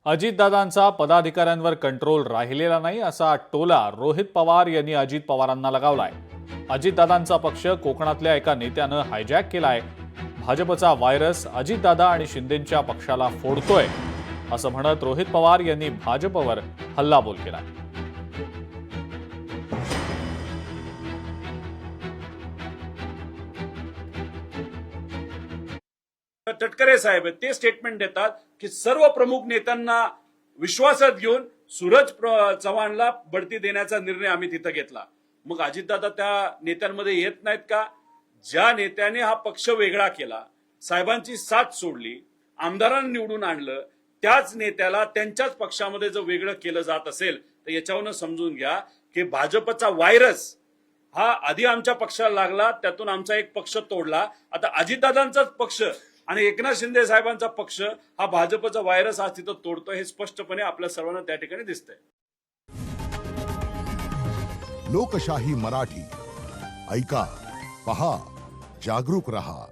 अजितदादांचा पदाधिकाऱ्यांवर control राहिलेला नाही असा टोला रोहित पवार यांनी अजित पवारांना लगावलाय। अजितदादांचा पक्ष कोकणातल्या एका नेत्यानं हायजॅक केलाय। भाजपचा व्हायरस अजितदादा आणि शिंदेंच्या पक्षाला फोडतोय असं म्हणत रोहित पवार यांनी भाजपवर हल्लाबोल केलाय। तटकरे साहेब ते स्टेटमेंट देतात की सर्व प्रमुख नेत्यांना विश्वासात घेऊन सूरज चव्हाणला बढती देण्याचा निर्णय आम्ही तिथं घेतला। मग अजितदादा त्या नेत्यांमध्ये येत नाहीत का? ज्या नेत्याने हा पक्ष वेगळा केला, साहेबांची साथ सोडली, आमदारांना निवडून आणलं, त्याच नेत्याला त्यांच्याच पक्षामध्ये जर वेगळं केलं जात असेल तर याच्यावरून समजून घ्या की भाजपचा व्हायरस हा आधी आमच्या पक्षाला लागला, त्यातून आमचा एक पक्ष तोडला, आता अजितदादांचाच पक्ष आणि एकनाथ शिंदे साहेबांचा पक्ष हा भाजपचा व्हायरस आज तिथं तोडतोय हे स्पष्टपणे आपल्या सर्वांना त्या ठिकाणी दिसतंय। लोकशाही मराठी ऐका, पहा, जागरूक रहा।